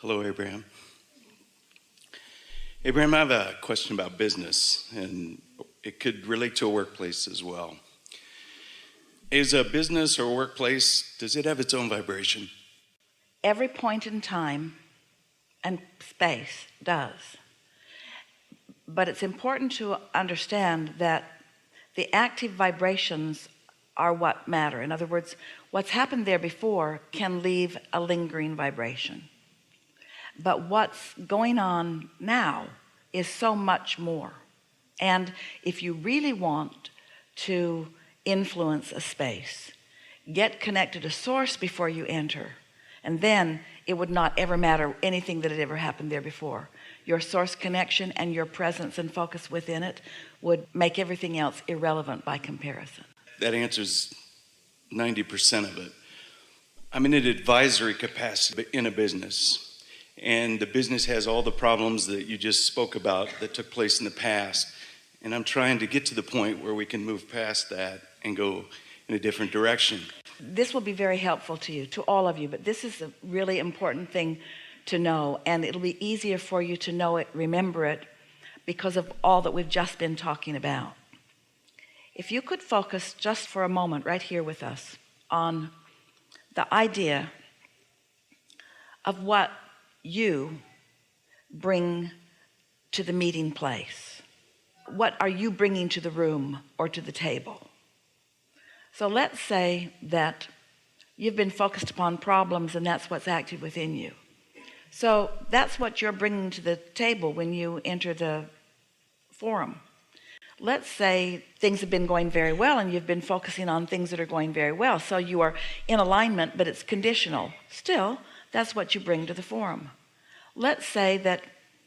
Hello, Abraham. Abraham, I have a question about business, and it could relate to a workplace as well. Is a business or workplace, does it have its own vibration? Every point in time and space does. But it's important to understand that the active vibrations are what matter. In other words, what's happened there before can leave a lingering vibration. But what's going on now is so much more. And if you really want to influence a space, get connected to source before you enter, and then it would not ever matter anything that had ever happened there before. Your source connection and your presence and focus within it would make everything else irrelevant by comparison. That answers 90% of it. I'm in an advisory capacity in a business, and the business has all the problems that you just spoke about that took place in the past, and I'm trying to get to the point where we can move past that and go in a different direction. This will be very helpful to you, to all of you, but this is a really important thing to know, and it'll be easier for you to know it, remember it, because of all that we've just been talking about. If you could focus just for a moment right here with us on the idea of what you bring to the meeting place. What are you bringing to the room or to the table? So let's say that you've been focused upon problems and that's what's active within you. So that's what you're bringing to the table when you enter the forum. Let's say things have been going very well and you've been focusing on things that are going very well. So you are in alignment, but it's conditional. Still, that's what you bring to the forum. Let's say that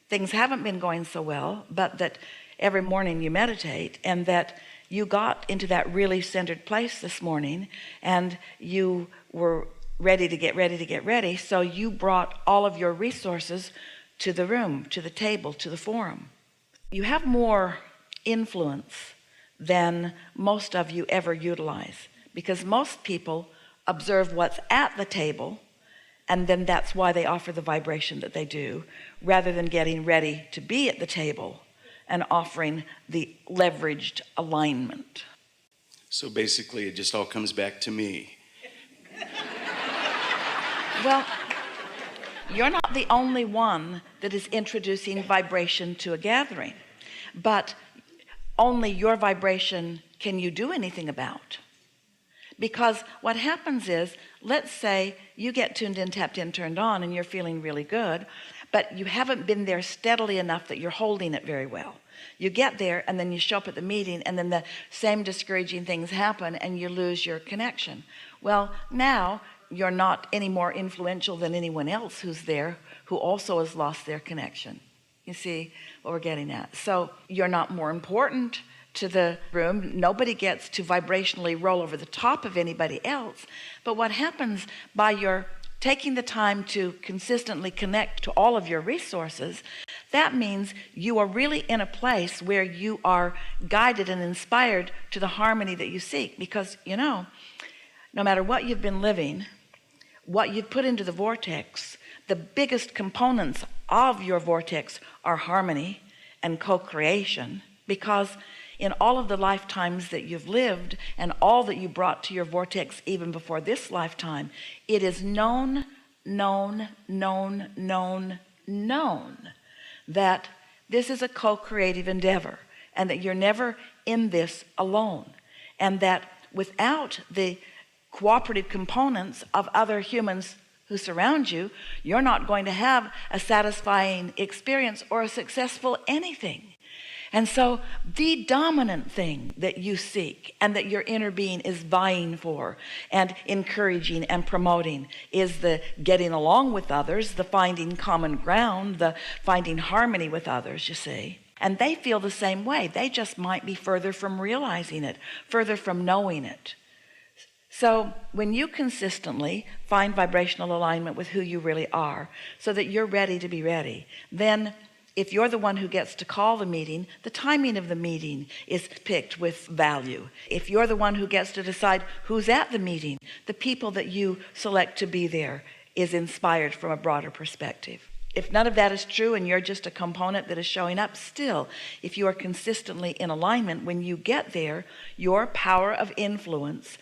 things haven't been going so well, but that every morning you meditate and that you got into that really centered place this morning and you were ready to get ready. So you brought all of your resources to the room, to the table, to the forum. You have more influence than most of you ever utilize, because most people observe what's at the table, and then that's why they offer the vibration that they do, rather than getting ready to be at the table and offering the leveraged alignment. So basically it just all comes back to me. Well, you're not the only one that is introducing vibration to a gathering, but only your vibration can you do anything about. Because what happens is, let's say you get tuned in, tapped in, turned on, and you're feeling really good, but you haven't been there steadily enough that you're holding it very well. You get there and then you show up at the meeting and then the same discouraging things happen and you lose your connection. Well, now you're not any more influential than anyone else who's there who also has lost their connection. You see what we're getting at? So you're not more important to the room. Nobody gets to vibrationally roll over the top of anybody else. But what happens by your taking the time to consistently connect to all of your resources, that means you are really in a place where you are guided and inspired to the harmony that you seek. Because, you know, no matter what you've been living, what you've put into the vortex, the biggest components of your vortex are harmony and co-creation, because in all of the lifetimes that you've lived and all that you brought to your vortex even before this lifetime, it is known that this is a co-creative endeavor and that you're never in this alone, and that without the cooperative components of other humans who surround you, you're not going to have a satisfying experience or a successful anything. And so the dominant thing that you seek and that your inner being is vying for and encouraging and promoting is the getting along with others, the finding common ground, the finding harmony with others, you see. And they feel the same way. They just might be further from realizing it, further from knowing it. So when you consistently find vibrational alignment with who you really are, so that you're ready to be ready, then if you're the one who gets to call the meeting, the timing of the meeting is picked with value. If you're the one who gets to decide who's at the meeting, the people that you select to be there is inspired from a broader perspective. If none of that is true and you're just a component that is showing up, still, if you are consistently in alignment, when you get there, your power of influence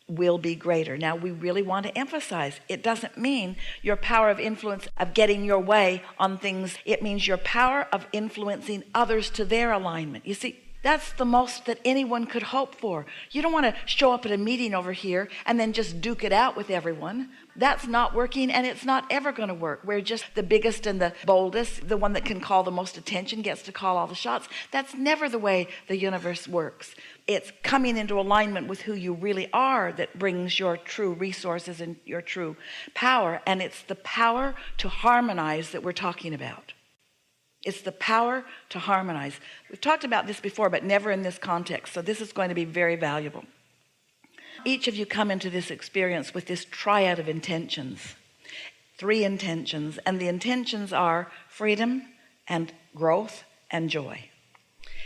will be greater. Now, we really want to emphasize, it doesn't mean your power of influence of getting your way on things. It means your power of influencing others to their alignment. You see, that's the most that anyone could hope for. You don't want to show up at a meeting over here and then just duke it out with everyone. That's not working, and it's not ever going to work. We're just the biggest and the boldest, the one that can call the most attention gets to call all the shots. That's never the way the universe works. It's coming into alignment with who you really are that brings your true resources and your true power. And it's the power to harmonize that we're talking about. It's the power to harmonize. We've talked about this before, but never in this context. So this is going to be very valuable. Each of you come into this experience with this triad of intentions, 3 intentions, and the intentions are freedom and growth and joy.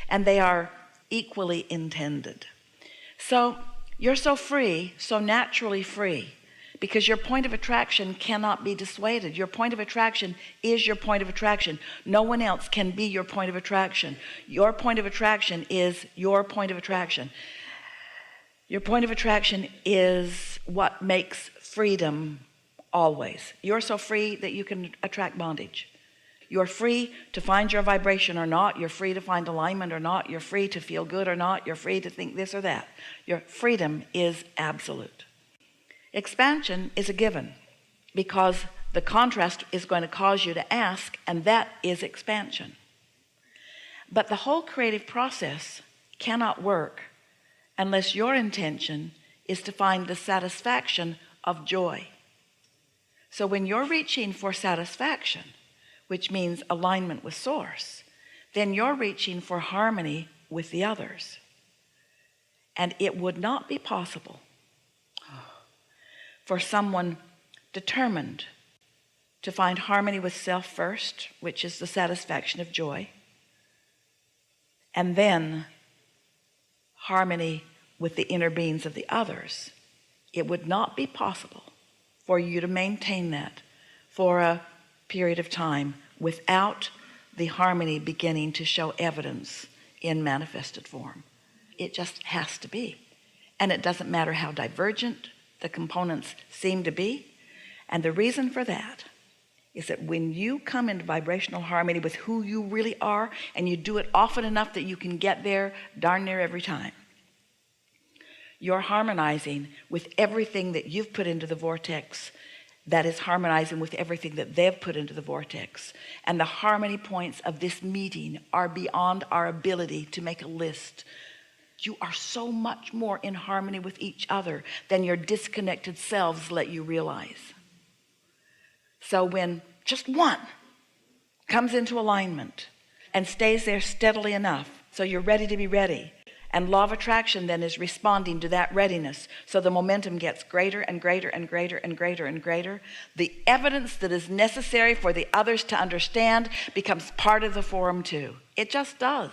And they are equally intended. So you're so free, so naturally free, because your point of attraction cannot be dissuaded. Your point of attraction is your point of attraction. No one else can be your point of attraction. Your point of attraction is your point of attraction. Your point of attraction is what makes freedom always. You're so free that you can attract bondage. You're free to find your vibration or not. You're free to find alignment or not. You're free to feel good or not. You're free to think this or that. Your freedom is absolute. Expansion is a given because the contrast is going to cause you to ask, and that is expansion. But the whole creative process cannot work unless your intention is to find the satisfaction of joy. So when you're reaching for satisfaction, which means alignment with source, then you're reaching for harmony with the others. And it would not be possible for someone determined to find harmony with self first, which is the satisfaction of joy, and then harmony with the inner beings of the others. It would not be possible for you to maintain that for a period of time without the harmony beginning to show evidence in manifested form. It just has to be. And it doesn't matter how divergent the components seem to be. And the reason for that is that when you come into vibrational harmony with who you really are, and you do it often enough that you can get there darn near every time, you're harmonizing with everything that you've put into the vortex that is harmonizing with everything that they've put into the vortex. And the harmony points of this meeting are beyond our ability to make a list. You are so much more in harmony with each other than your disconnected selves let you realize. So when just one comes into alignment and stays there steadily enough so you're ready to be ready, and law of attraction then is responding to that readiness, so the momentum gets greater and greater and greater and greater and greater, the evidence that is necessary for the others to understand becomes part of the forum too. It just does.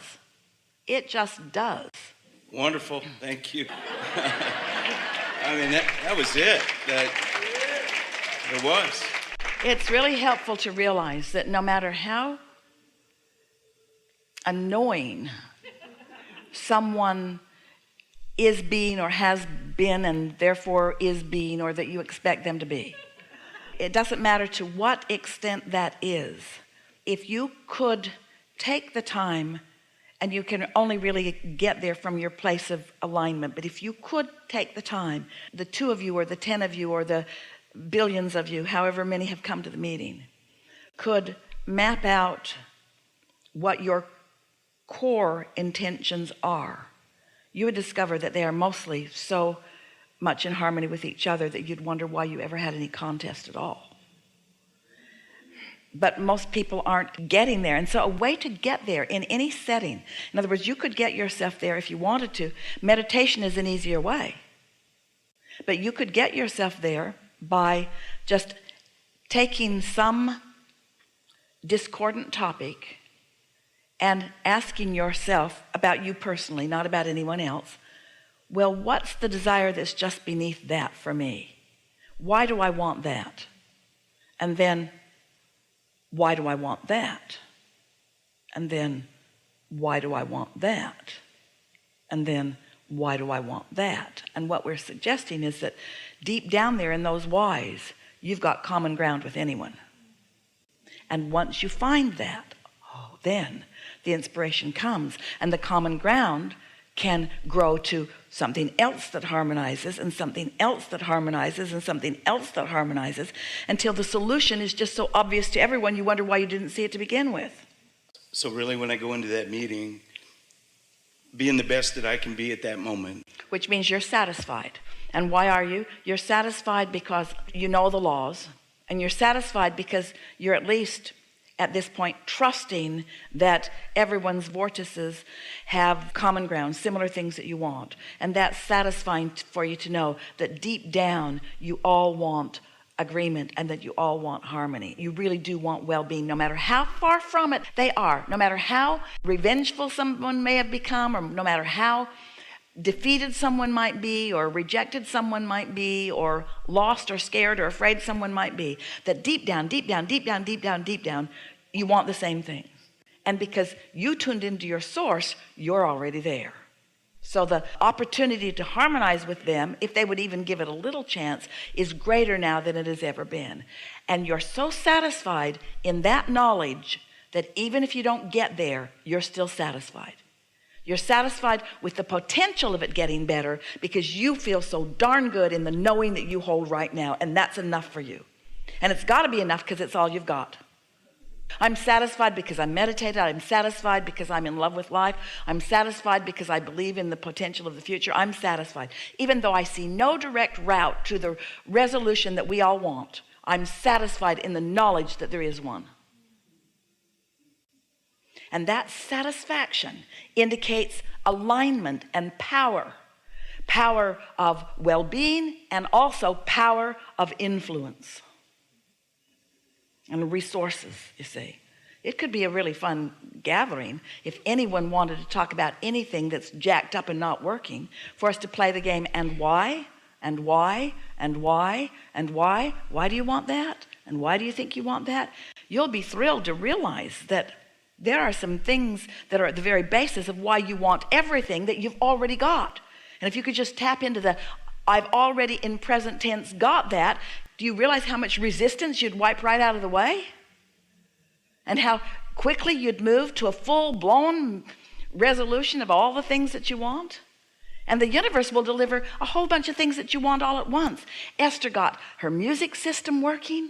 It just does. Wonderful. Thank you. I mean, that was it. It was. It's really helpful to realize that no matter how annoying someone is being or has been and therefore is being, or that you expect them to be, it doesn't matter to what extent that is. If you could take the time, and you can only really get there from your place of alignment, but if you could take the time, the 2 of you or the 10 of you or the billions of you, however many have come to the meeting, could map out what your core intentions are, you would discover that they are mostly so much in harmony with each other that you'd wonder why you ever had any contest at all. But most people aren't getting there. And so a way to get there in any setting, in other words, you could get yourself there if you wanted to. Meditation is an easier way. But you could get yourself there by just taking some discordant topic and asking yourself about you personally, not about anyone else. Well, what's the desire that's just beneath that for me? Why do I want that? And then, why do I want that? And then, why do I want that? And then, why do I want that? And what we're suggesting is that deep down there in those whys, you've got common ground with anyone. And once you find that, then the inspiration comes, and the common ground can grow to something else that harmonizes, and something else that harmonizes, and something else that harmonizes, until the solution is just so obvious to everyone you wonder why you didn't see it to begin with. So really, when I go into that meeting, being the best that I can be at that moment. Which means you're satisfied. And why are you? You're satisfied because you know the laws, and you're satisfied because you're at least at this point trusting that everyone's vortices have common ground, similar things that you want. And that's satisfying for you to know that deep down you all want agreement, and that you all want harmony. You really do want well-being, no matter how far from it they are, no matter how revengeful someone may have become, or no matter how defeated someone might be, or rejected someone might be, or lost or scared or afraid someone might be, that deep down, deep down, deep down, deep down, deep down, you want the same thing. And because you tuned into your source, you're already there. So the opportunity to harmonize with them, if they would even give it a little chance, is greater now than it has ever been. And you're so satisfied in that knowledge that even if you don't get there, you're still satisfied. You're satisfied with the potential of it getting better because you feel so darn good in the knowing that you hold right now, and that's enough for you. And it's got to be enough because it's all you've got. I'm satisfied because I meditated. I'm satisfied because I'm in love with life. I'm satisfied because I believe in the potential of the future. I'm satisfied. Even though I see no direct route to the resolution that we all want, I'm satisfied in the knowledge that there is one. And that satisfaction indicates alignment and power. Power of well-being, and also power of influence. And resources, you see. It could be a really fun gathering if anyone wanted to talk about anything that's jacked up and not working, for us to play the game. And why? And why? And why? And why? Why do you want that? And why do you think you want that? You'll be thrilled to realize that there are some things that are at the very basis of why you want everything that you've already got. And if you could just tap into the I've already in present tense got that, do you realize how much resistance you'd wipe right out of the way? And how quickly you'd move to a full-blown resolution of all the things that you want? And the universe will deliver a whole bunch of things that you want all at once. Esther got her music system working.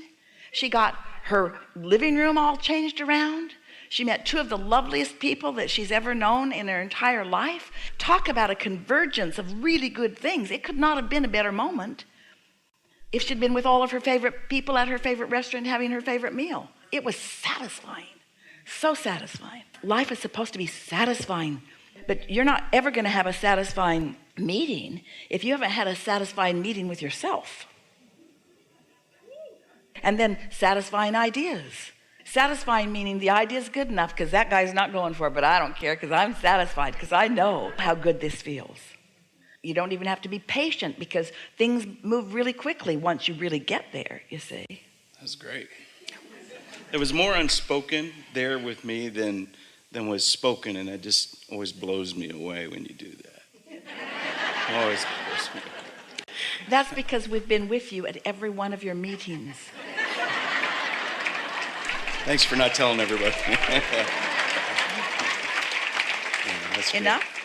She got her living room all changed around. She met two of the loveliest people that she's ever known in her entire life. Talk about a convergence of really good things. It could not have been a better moment if she'd been with all of her favorite people at her favorite restaurant having her favorite meal. It was satisfying, so satisfying. Life is supposed to be satisfying, but you're not ever going to have a satisfying meeting if you haven't had a satisfying meeting with yourself. And then satisfying ideas. Satisfying meaning the idea is good enough because that guy's not going for it, but I don't care because I'm satisfied because I know how good this feels. You don't even have to be patient because things move really quickly once you really get there, you see. That's great. There was more unspoken there with me than was spoken, and it just always blows me away when you do that. Always blows me away. That's because we've been with you at every one of your meetings. Thanks for not telling everybody. Yeah, that's great. Enough?